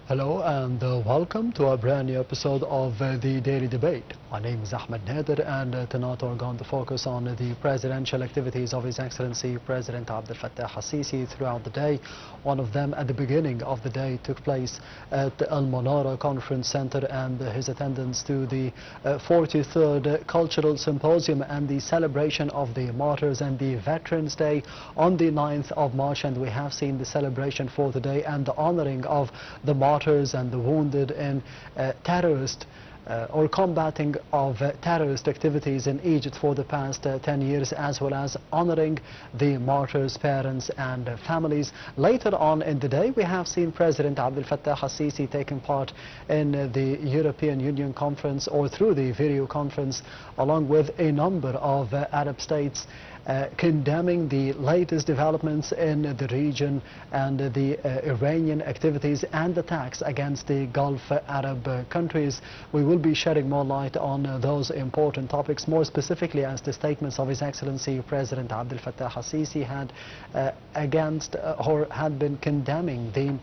Hello and welcome to a brand new episode of the Daily Debate. My name is Ahmed Nader and tonight we're going to focus on the presidential activities of His Excellency President Abdel Fattah al-Sisi throughout the day. One of them at the beginning of the day took place at the Al Manara Conference Center, and his attendance to the 43rd Cultural Symposium and the celebration of the Martyrs and the Veterans Day on the 9th of March. And we have seen the celebration for the day and the honoring of the martyrs and the wounded in terrorist or combating of terrorist activities in Egypt for the past 10 years, as well as honoring the martyrs' parents and families. Later on in the day, we have seen President Abdel Fattah al-Sisi taking part in the European Union conference, or through the video conference, along with a number of Arab states, condemning the latest developments in the region and the Iranian activities and attacks against the Gulf Arab countries. We will be shedding more light on those important topics, more specifically as the statements of His Excellency President Abdel Fattah al-Sisi had been condemning the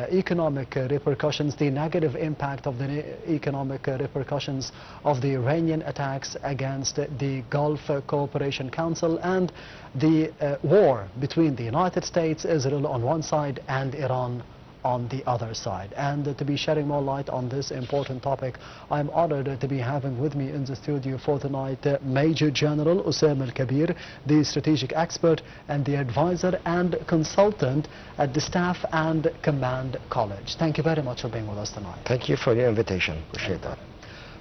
economic repercussions, the negative impact of the economic repercussions of the Iranian attacks against the Gulf Cooperation Council and the war between the United States, Israel on one side and Iran on the other side. And to be shedding more light on this important topic, I'm honored to be having with me in the studio for tonight Major General Osama Kabeer, the strategic expert and the advisor and consultant at the Staff and Command College. Thank you very much for being with us tonight. Thank you for your invitation. Appreciate that.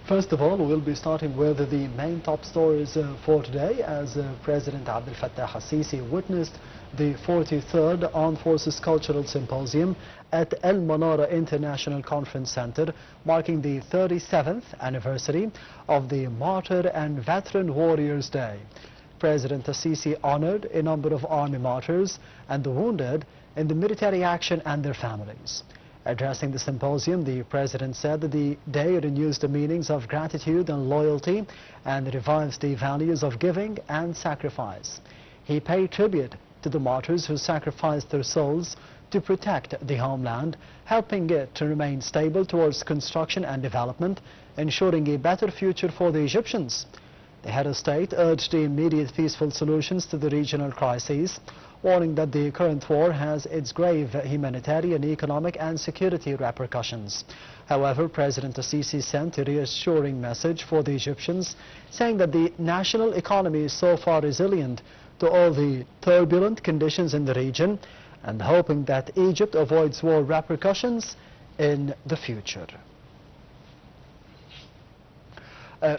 First of all, we'll be starting with the main top stories for today, as President Abdel Fattah al-Sisi witnessed the 43rd Armed Forces Cultural Symposium at Al Manara International Conference Center, marking the 37th anniversary of the Martyr and Veteran Warriors Day. President al-Sisi honored a number of army martyrs and the wounded in the military action and their families. Addressing the symposium, the President said that the day renews the meanings of gratitude and loyalty and revives the values of giving and sacrifice. He paid tribute to the martyrs who sacrificed their souls to protect the homeland, helping it to remain stable towards construction and development, ensuring a better future for the Egyptians. The head of state urged the immediate peaceful solutions to the regional crises, warning that the current war has its grave humanitarian, economic and security repercussions. However, President al-Sisi sent a reassuring message for the Egyptians, saying that the national economy is so far resilient to all the turbulent conditions in the region, and hoping that Egypt avoids war repercussions in the future.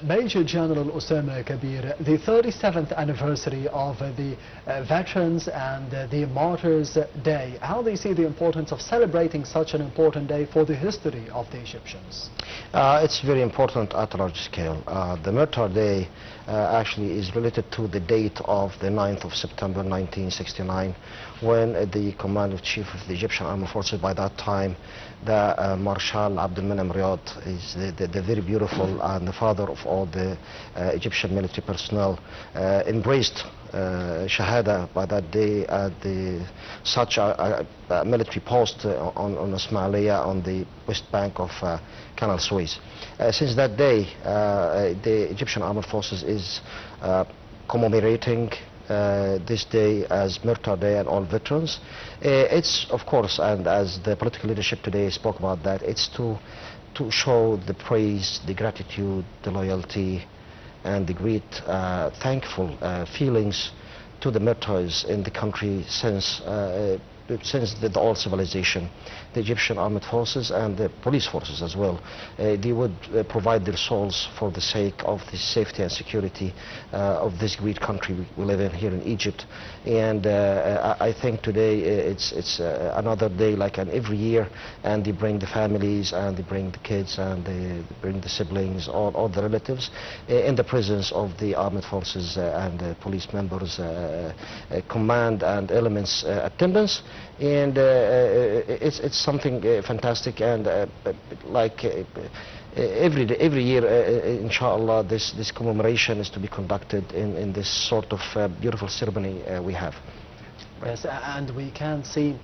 Major General Osama Kabeer, the 37th anniversary of the Veterans and the Martyrs Day, how do you see the importance of celebrating such an important day for the history of the Egyptians? It's very important at a large scale. The Martyr Day actually is related to the date of the 9th of September 1969, when the Commander-in-Chief of the Egyptian Armed Forces, by that time the Marshal Abdel Menem Riyad, is the very beautiful and the father of all the Egyptian military personnel, embraced Shahada by that day at such a military post on Ismailia on the west bank of Canal Suez. Since that day, the Egyptian Armed Forces is commemorating this day as Martyr Day and all veterans. It's, of course, and as the political leadership today spoke about that, it's to show the praise, the gratitude, the loyalty, and the great thankful feelings to the martyrs in the country since the old civilization. The Egyptian armed forces and the police forces as well, they would provide their souls for the sake of the safety and security of this great country we live in here in Egypt. And I think today it's another day like every year, and they bring the families and they bring the kids and they bring the siblings, all the relatives in the presence of the armed forces and police members, command and elements attendance. And it's something fantastic, and every year, inshallah, this commemoration is to be conducted in this sort of beautiful ceremony we have. Yes, and we can see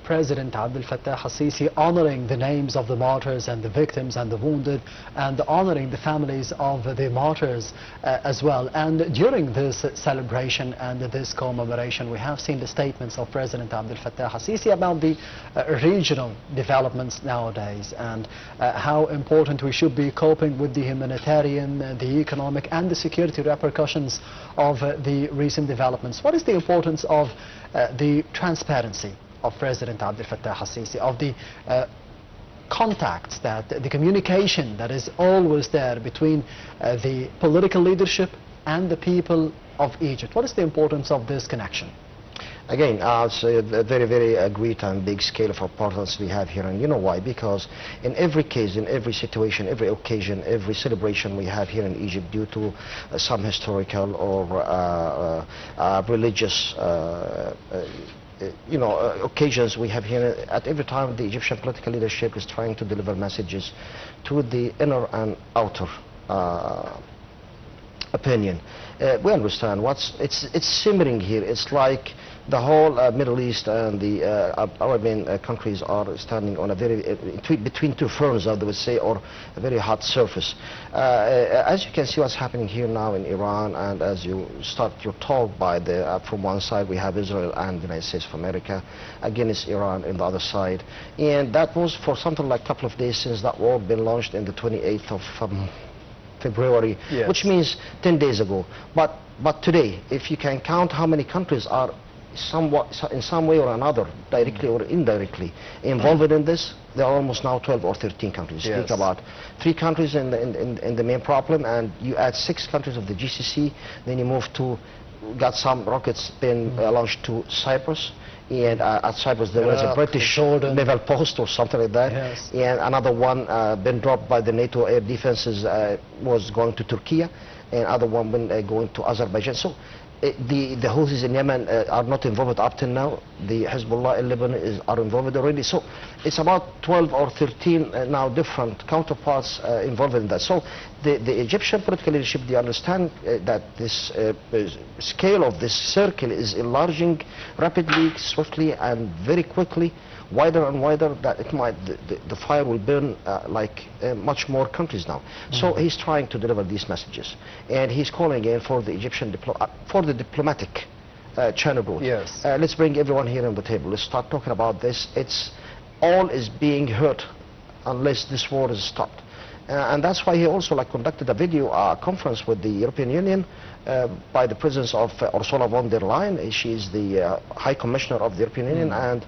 President Abdel Fattah al-Sisi honoring the names of the martyrs and the victims and the wounded, and honoring the families of the martyrs as well. And during this celebration and this commemoration, we have seen the statements of President Abdel Fattah al-Sisi about the regional developments nowadays, and how important we should be coping with the humanitarian, the economic and the security repercussions of the recent developments. What is the importance of the transparency of President Abdel Fattah al-Sisi, of the contacts, that the communication that is always there between the political leadership and the people of Egypt? What is the importance of this connection? Again, it's a very, very great and big scale of importance we have here. And you know why? Because in every case, in every situation, every occasion, every celebration we have here in Egypt, due to some historical or religious occasions we have here, at every time the Egyptian political leadership is trying to deliver messages to the inner and outer opinion. We understand it's simmering here. It's like the whole Middle East and the Arabian countries are standing on a very between two ferns, I would say, or a very hot surface. As you can see what's happening here now in Iran, and as you're told by the from one side we have Israel and the United States of America against Iran in the other side, and that was for something like a couple of days since that war been launched in the 28th of February, yes, which means 10 days ago. But today, if you can count how many countries are somewhat, in some way or another, directly or indirectly, involved in this, there are almost now 12 or 13 countries. Yes. Speak about 3 countries in the main problem, and you add 6 countries of the GCC, then you move to, got some rockets being launched to Cyprus. And at Cyprus there was a British naval post or something like that. Yes. And another one been dropped by the NATO air defenses, was going to Turkey, and other one been going to Azerbaijan. So the Houthis in Yemen are not involved up till now. The Hezbollah in Lebanon are involved already. So it's about 12 or 13 now different counterparts involved in that. So the Egyptian political leadership, they understand that this scale of this circle is enlarging rapidly, swiftly and very quickly, wider and wider, that it might, the fire will burn like much more countries now. So he's trying to deliver these messages, and he's calling in for the Egyptian for the diplomatic channel route. Yes. Let's bring everyone here on the table. Let's start talking about this. It's all is being hurt unless this war is stopped. And that's why he also conducted a video conference with the European Union by the presence of Ursula von der Leyen. She is the High Commissioner of the European Union, and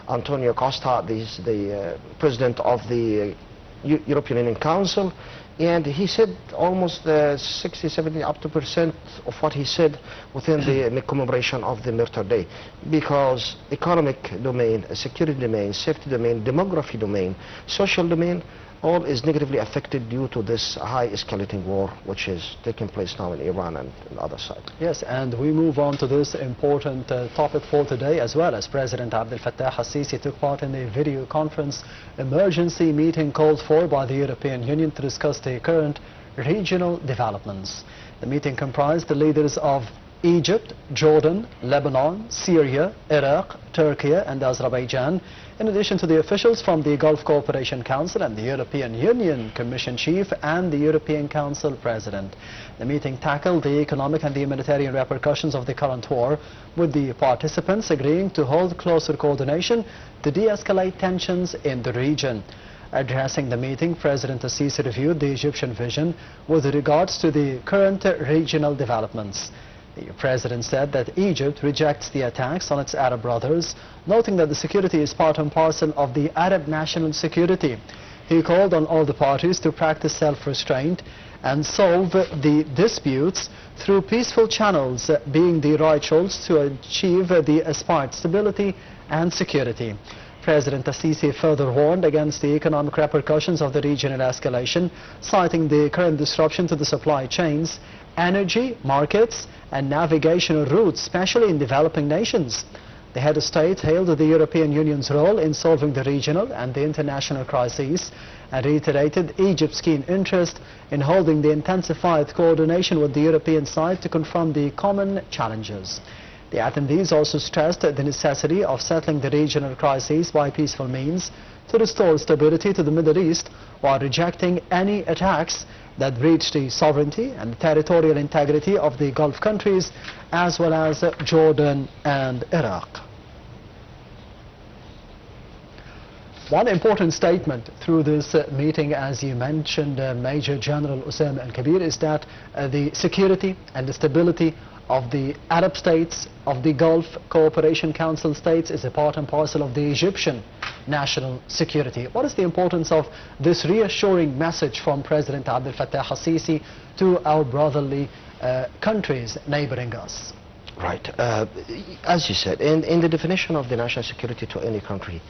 Antonio Costa, the President of the European Union Council. And he said almost 60, 70, up to % of what he said within the commemoration of the Murder Day. Because economic domain, security domain, safety domain, demography domain, social domain, all is negatively affected due to this high escalating war which is taking place now in Iran and on the other side. Yes, and we move on to this important topic for today, as well as President Abdel Fattah al-Sisi took part in a video conference emergency meeting called for by the European Union to discuss the current regional developments. The meeting comprised the leaders of Egypt, Jordan, Lebanon, Syria, Iraq, Turkey and Azerbaijan, in addition to the officials from the Gulf Cooperation Council and the European Union Commission Chief and the European Council President. The meeting tackled the economic and the humanitarian repercussions of the current war, with the participants agreeing to hold closer coordination to de-escalate tensions in the region. Addressing the meeting, President al-Sisi reviewed the Egyptian vision with regards to the current regional developments. The President said that Egypt rejects the attacks on its Arab brothers, noting that the security is part and parcel of the Arab national security. He called on all the parties to practice self-restraint and solve the disputes through peaceful channels, being the right choice to achieve the aspired stability and security. President al-Sisi further warned against the economic repercussions of the regional escalation, citing the current disruption to the supply chains, energy, markets and navigational routes, especially in developing nations. The head of state hailed the European Union's role in solving the regional and the international crises and reiterated Egypt's keen interest in holding the intensified coordination with the European side to confront the common challenges. The attendees also stressed the necessity of settling the regional crises by peaceful means to restore stability to the Middle East, while rejecting any attacks that breach the sovereignty and territorial integrity of the Gulf countries, as well as Jordan and Iraq. One important statement through this meeting, as you mentioned, Major General Osama Kabeer, is that the security and the stability of the Arab states, of the Gulf Cooperation Council states, is a part and parcel of the Egyptian national security. What is the importance of this reassuring message from President Abdel Fattah al-Sisi to our brotherly countries neighboring us? Right. As you said, in the definition of the national security to any country,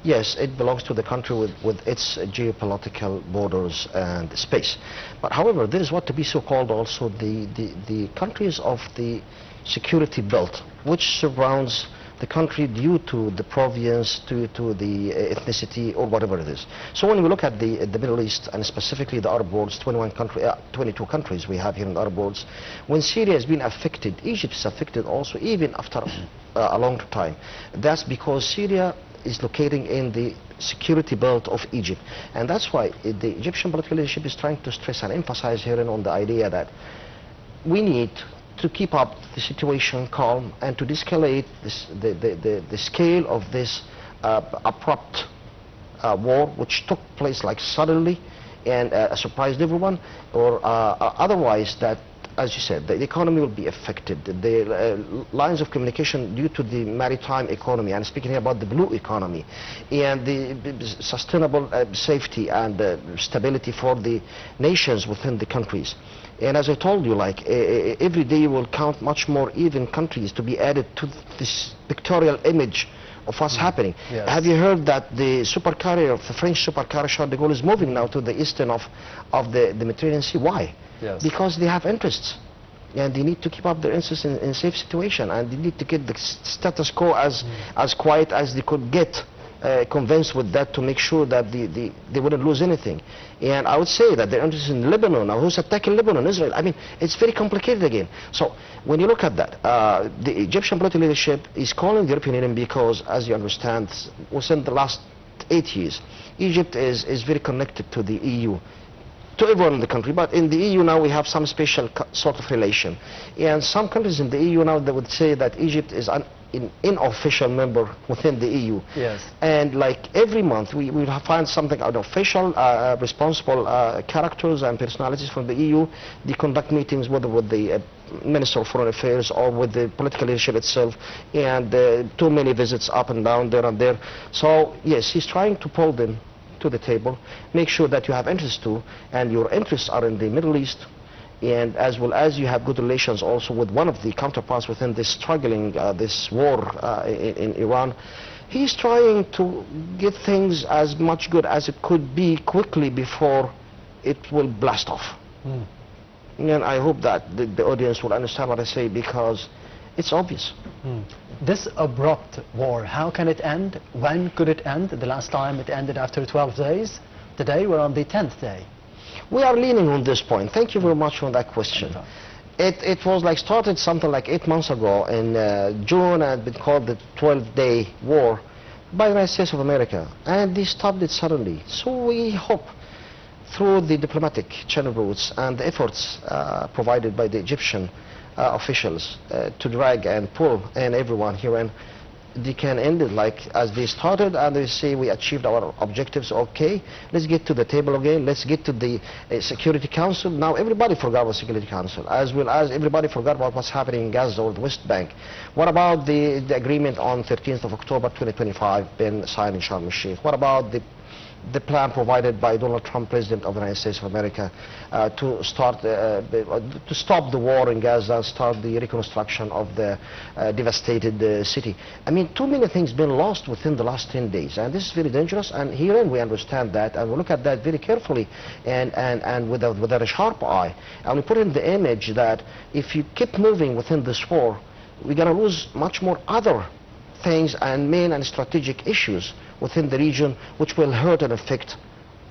yes, it belongs to the country with its geopolitical borders and space. But however, there is what to be so-called also the countries of the security belt, which surrounds the country due to the province, to the ethnicity, or whatever it is. So when we look at the Middle East, and specifically the Arab worlds, 22 countries we have here in the Arab worlds, when Syria has been affected, Egypt is affected also, even after a long time. That's because Syria is locating in the security belt of Egypt. And that's why the Egyptian political leadership is trying to stress and emphasize here on the idea that we need to keep up the situation calm and to de-escalate the scale of this abrupt war, which took place like suddenly and surprised everyone, or otherwise that, as you said, the economy will be affected. The lines of communication due to the maritime economy, and speaking here about the blue economy, and the sustainable safety and stability for the nations within the countries. And as I told you, like every day will count much more even countries to be added to this pictorial image of what's happening. Yes. Have you heard that the supercarrier, the French supercarrier Charles de Gaulle, is moving now to the eastern of the Mediterranean Sea? Why? Yes. Because they have interests, and they need to keep up their interests in safe situation, and they need to get the status quo as quiet as they could get, convinced with that, to make sure that they wouldn't lose anything. And I would say that they're interested in Lebanon. Now, who's attacking Lebanon? Israel. I mean, it's very complicated again. So when you look at that, the Egyptian political leadership is calling the European Union because, as you understand, within the last 8 years, Egypt is very connected to the EU, to everyone in the country. But in the EU now we have some special sort of relation. And some countries in the EU now, they would say that Egypt is an unofficial member within the EU. Yes. And like every month we will find something unofficial, responsible characters and personalities from the EU. They conduct meetings whether with the Minister of Foreign Affairs or with the political leadership itself, and too many visits up and down, there and there. So yes, he's trying to pull them to the table, make sure that you have interest too, and your interests are in the Middle East, and as well as you have good relations also with one of the counterparts within this struggling, this war in Iran. He's trying to get things as much good as it could be quickly before it will blast off. And I hope that the audience will understand what I say, because it's obvious. This abrupt war, how can it end? When could it end? The last time it ended after 12 days. Today we're on the 10th day. We are leaning on this point. Thank you very much for that question. It was like started something like 8 months ago in June, and had been called the 12-day war by the United States of America, and they stopped it suddenly. So we hope through the diplomatic channel routes and the efforts provided by the Egyptian officials to drag and pull in everyone here, and they can end it like as they started, and they say we achieved our objectives. Okay, let's get to the table again, let's get to the Security Council. Now everybody forgot about Security Council, as well as everybody forgot about what's happening in Gaza or the West Bank. What about the agreement on 13th of October 2025 been signed in Sharm el-Sheikh? What about the plan provided by Donald Trump, President of the United States of America, to stop the war in Gaza, start the reconstruction of the devastated city? I mean, too many things been lost within the last 10 days, and this is very dangerous. And herein we understand that, and we look at that very carefully and with a sharp eye, and we put in the image that if you keep moving within this war, we're going to lose much more other things and main and strategic issues within the region, which will hurt and affect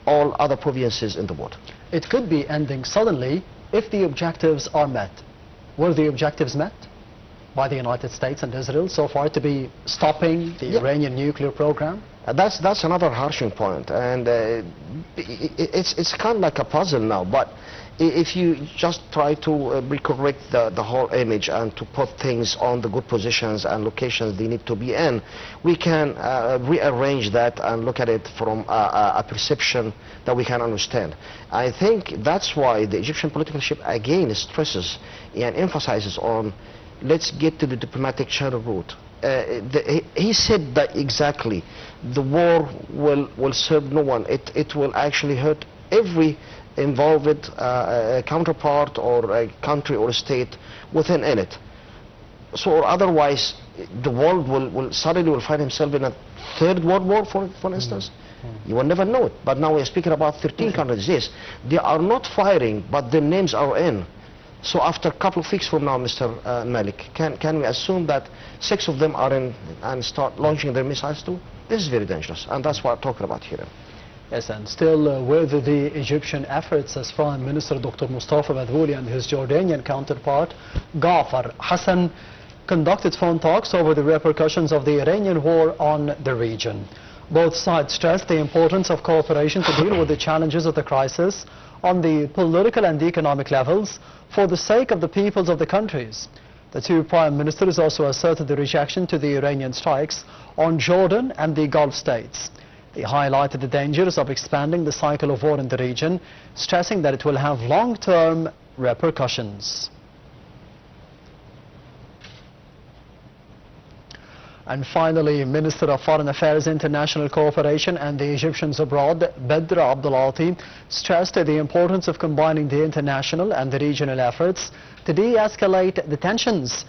all other provinces in the world. It could be ending suddenly if the objectives are met. Were the objectives met? by the United States and Israel so far to be stopping the Iranian nuclear program? That's another harshing point, and it's kind of like a puzzle now. But if you just try to recorrect the whole image and to put things on the good positions and locations they need to be in, we can rearrange that and look at it from a perception that we can understand. I think that's why the Egyptian political leadership again stresses and emphasizes on let's get to the diplomatic channel route. He said that exactly. The war will serve no one. It will actually hurt every involved counterpart or a country or a state within it. So otherwise, the world will suddenly find himself in a third world war, for instance. You will never know it. But now we're speaking about 13 countries. Yes, they are not firing, but their names are in. So after a couple of weeks from now, Mr. Malik, can we assume that 6 of them are in and start launching their missiles too? This is very dangerous, and that's what I'm talking about here. Yes, and still with the Egyptian efforts, as Prime Minister Dr. Mustafa Madhouli and his Jordanian counterpart, Ghaffar Hassan, conducted phone talks over the repercussions of the Iranian war on the region. Both sides stressed the importance of cooperation to deal with the challenges of the crisis on the political and economic levels for the sake of the peoples of the countries. The two prime ministers also asserted the reaction to the Iranian strikes on Jordan and the Gulf states. They highlighted the dangers of expanding the cycle of war in the region, stressing that it will have long-term repercussions. And finally, Minister of Foreign Affairs, International Cooperation and the Egyptians abroad, Badr Abdulati, stressed the importance of combining the international and the regional efforts to de-escalate the tensions,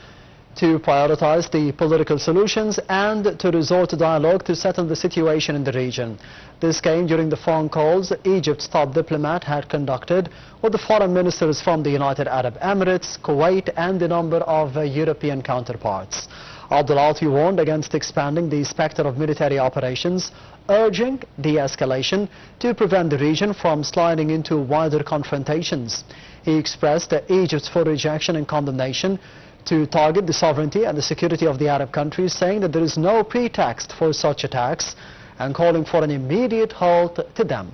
to prioritize the political solutions and to resort to dialogue to settle the situation in the region. This came during the phone calls Egypt's top diplomat had conducted with the foreign ministers from the United Arab Emirates, Kuwait and a number of European counterparts. Abdulati warned against expanding the specter of military operations, urging de-escalation to prevent the region from sliding into wider confrontations. He expressed Egypt's full rejection and condemnation to target the sovereignty and the security of the Arab countries, saying that there is no pretext for such attacks and calling for an immediate halt to them.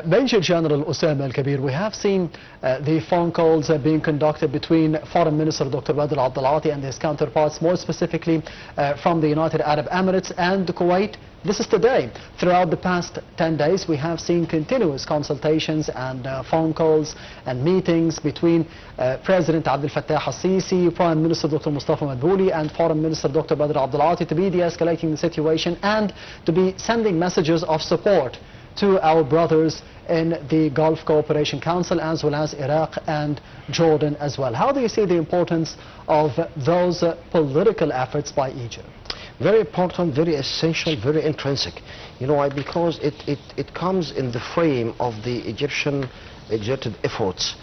Major General Osama Kabeer, we have seen the phone calls being conducted between Foreign Minister Dr. Badr Abdulati and his counterparts, more specifically from the United Arab Emirates and Kuwait. This is today. Throughout the past 10 days, we have seen continuous consultations and phone calls and meetings between President Abdel Fattah al-Sisi, Prime Minister Dr. Mustafa Madhouli and Foreign Minister Dr. Badr Abdulati to be de-escalating the situation and to be sending messages of support to our brothers in the Gulf Cooperation Council, as well as Iraq and Jordan as well. How do you see the importance of those political efforts by Egypt? Very important, very essential, very intrinsic. You know why? Because it comes in the frame of the Egyptian exerted efforts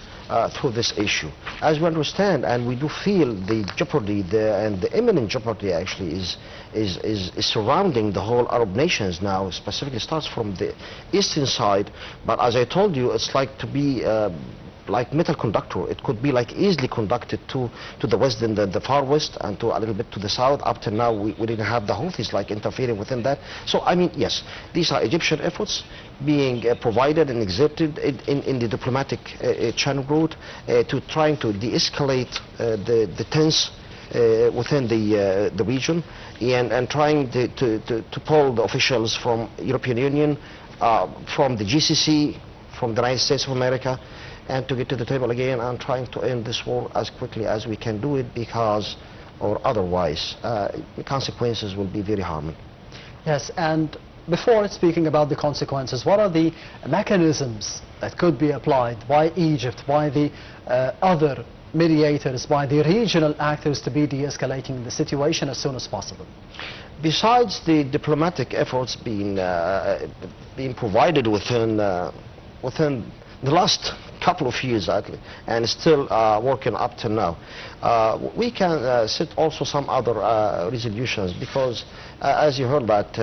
through this issue. As we understand, and we do feel the jeopardy, and the imminent jeopardy actually is surrounding the whole Arab nations now. Specifically starts from the eastern side, but as I told you, it's like to be like metal conductor. It could be like easily conducted to the west and the far west, and to a little bit to the south. Up to now we didn't have the Houthis like interfering within that. So I mean, yes, these are Egyptian efforts being provided and exerted in the diplomatic channel route to trying to de-escalate the tense within the region, and trying to pull the officials from European Union, from the GCC, from the United States of America, and to get to the table again and trying to end this war as quickly as we can do it, because or otherwise the consequences will be very harmful. Yes, and before speaking about the consequences, what are the mechanisms that could be applied by Egypt, by the other mediators, by the regional actors to be de-escalating the situation as soon as possible? Besides the diplomatic efforts being provided within the last couple of years actually, and still working up to now, we can set also some other resolutions, because as you heard that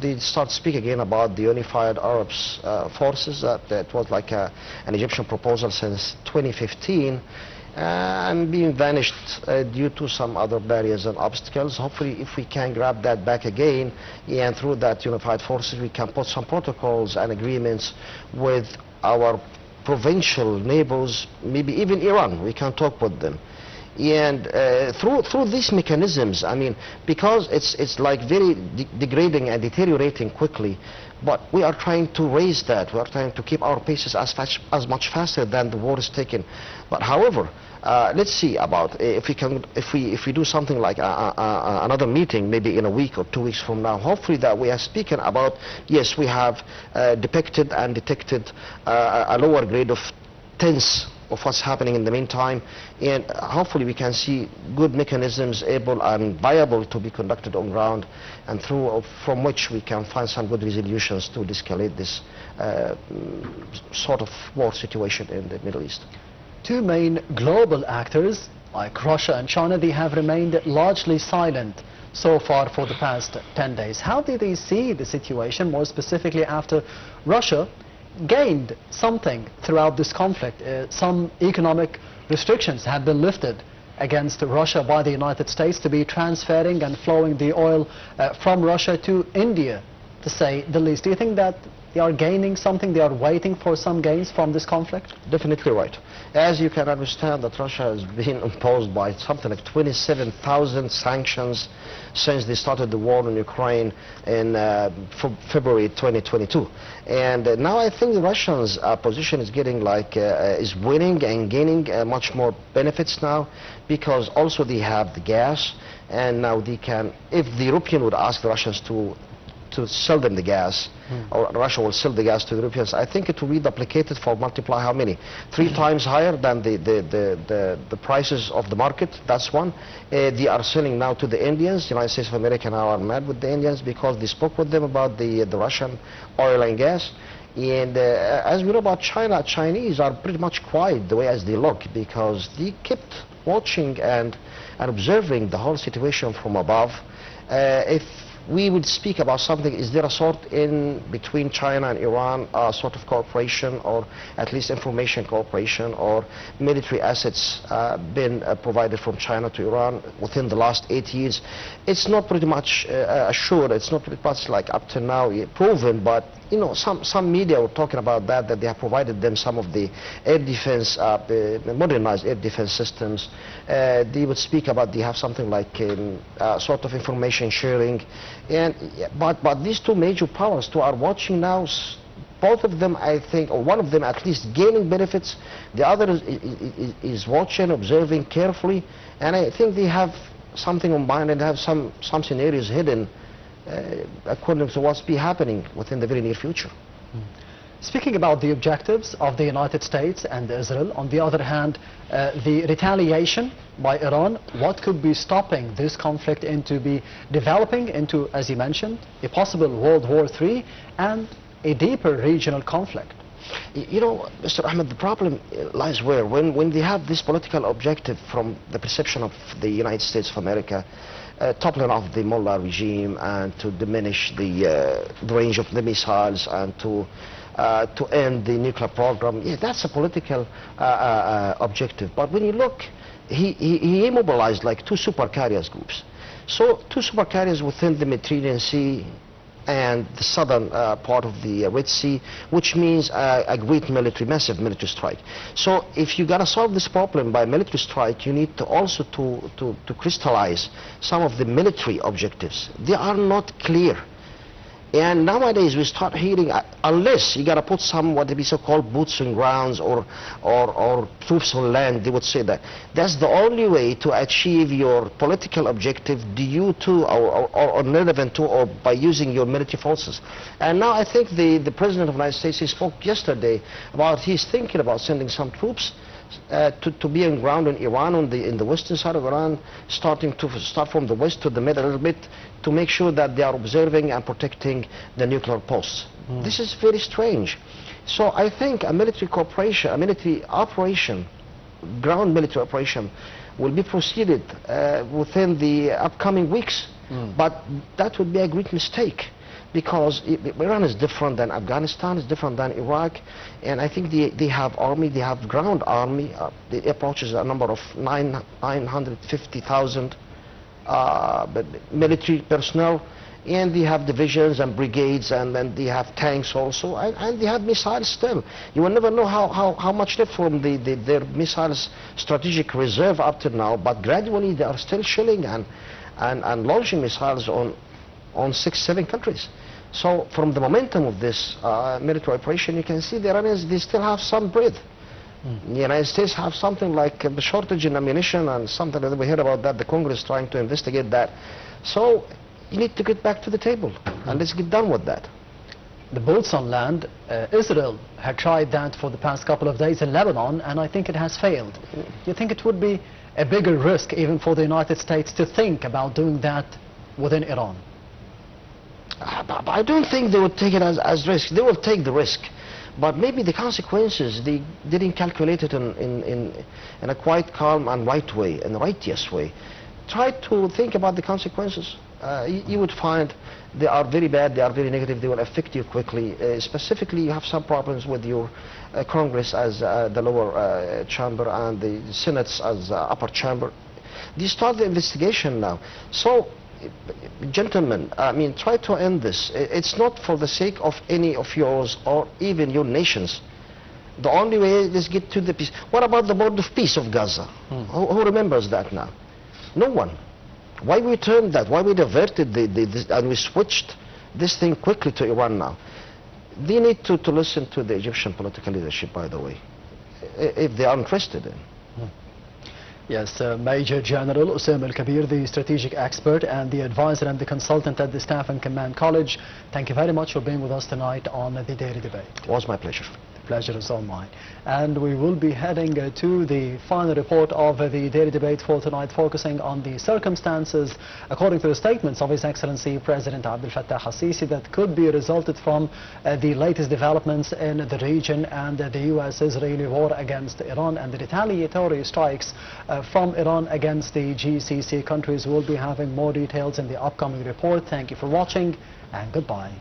they start to speak again about the unified Arab forces. That was like an Egyptian proposal since 2015, and being vanished due to some other barriers and obstacles. Hopefully, if we can grab that back again, and through that unified forces, we can put some protocols and agreements with our provincial neighbors, maybe even Iran. We can talk with them. And through these mechanisms, I mean, because it's like very degrading and deteriorating quickly, but we are trying to raise that. We are trying to keep our paces as much faster than the war is taken. But however, let's see about if we do something like another meeting, maybe in a week or 2 weeks from now. Hopefully that we are speaking about, yes, we have depicted and detected a lower grade of tense of what's happening in the meantime, and hopefully we can see good mechanisms able and viable to be conducted on ground, and from which we can find some good resolutions to de-escalate this sort of war situation in the Middle East. Two main global actors like Russia and China, they have remained largely silent so far for the past 10 days. How do they see the situation, more specifically after Russia gained something throughout this conflict? Some economic restrictions have been lifted against Russia by the United States to be transferring and flowing the oil from Russia to India, to say the least. Do you think that they are gaining something, they are waiting for some gains from this conflict? Definitely right. As you can understand, that Russia has been imposed by something like 27,000 sanctions since they started the war in Ukraine in February 2022. And now I think the Russians' position is getting like, is winning and gaining much more benefits now, because also they have the gas, and now they can, if the European would ask the Russians to sell them the gas, or Russia will sell the gas to the Europeans, I think it will be duplicated for multiply how many? 3 times higher than the prices of the market. That's one. They are selling now to the Indians. The United States of America now are mad with the Indians because they spoke with them about the Russian oil and gas. And as we know about China, Chinese are pretty much quiet the way as they look, because they kept watching and observing the whole situation from above. If we would speak about something, is there a sort in between China and Iran, a sort of cooperation, or at least information cooperation, or military assets been provided from China to Iran within the last 8 years? It's not pretty much assured, it's not pretty much like up to now proven, but you know, some media were talking about that they have provided them some of the air defense, modernized air defense systems. They would speak about they have something like sort of information sharing. And but these two major powers are watching now. Both of them, I think, or one of them at least, gaining benefits. The other is watching, observing carefully, and I think they have something on mind and have some scenarios hidden according to what's be happening within the very near future. Speaking about the objectives of the United States and Israel, on the other hand, the retaliation by Iran, what could be stopping this conflict into be developing into, as you mentioned, a possible World War III and a deeper regional conflict? You know, Mr. Ahmed, the problem lies where? When they have this political objective from the perception of the United States of America, toppling off the Mullah regime and to diminish the range of the missiles and to end the nuclear program, yeah, that's a political objective. But when you look, he immobilized like 2 supercarriers groups. So 2 supercarriers within the Mediterranean Sea and the southern part of the Red Sea, which means a great massive military strike. So if you gotta solve this problem by military strike, you need to also to crystallize some of the military objectives. They are not clear. And nowadays we start hearing, unless you got to put some what they be so-called boots on grounds or troops on land, they would say that. That's the only way to achieve your political objective due to or relevant to or by using your military forces. And now I think the President of the United States, he spoke yesterday about he's thinking about sending some troops to be on ground in Iran, in the western side of Iran, start from the west to the mid a little bit, to make sure that they are observing and protecting the nuclear posts. This is very strange. So I think a military cooperation, a military operation, ground military operation, will be proceeded within the upcoming weeks. But that would be a great mistake, because Iran is different than Afghanistan, is different than Iraq, and I think they have army, they have ground army. It approaches a number of 950,000 military personnel, and they have divisions and brigades, and then they have tanks also, and they have missiles still. You will never know how much left from their missiles strategic reserve up to now, but gradually they are still shelling and launching missiles on 6-7 countries. So from the momentum of this military operation, you can see the Iranians, they still have some breath. The United States have something like the shortage in ammunition and something that we heard about that. The Congress trying to investigate that. So you need to get back to the table and let's get done with that. The boots on land, Israel had tried that for the past couple of days in Lebanon, and I think it has failed. You think it would be a bigger risk even for the United States to think about doing that within Iran? I don't think they would take it as risk. They will take the risk, but maybe the consequences they didn't calculate it in a quite calm and right way, in a righteous way. Try to think about the consequences. You would find they are very bad, they are very negative, they will affect you quickly. Specifically, you have some problems with your Congress as the lower chamber and the Senate as upper chamber. They start the investigation now. So, gentlemen, I mean, try to end this. It's not for the sake of any of yours or even your nations. The only way is get to the peace. What about the board of peace of Gaza? Who remembers that now? No one. Why we turned that? Why we diverted this, and we switched this thing quickly to Iran now? They need to listen to the Egyptian political leadership, by the way, if they are interested in. Yes, Major General Osama Kabeer, the strategic expert and the advisor and the consultant at the Staff and Command College. Thank you very much for being with us tonight on the Daily Debate. It was my pleasure. The pleasure is all mine. And we will be heading to the final report of the Daily Debate for tonight, focusing on the circumstances, according to the statements of His Excellency President Abdel Fattah al-Sisi, that could be resulted from the latest developments in the region and the U.S.-Israeli war against Iran and the retaliatory strikes from Iran against the GCC countries. We'll be having more details in the upcoming report. Thank you for watching and goodbye.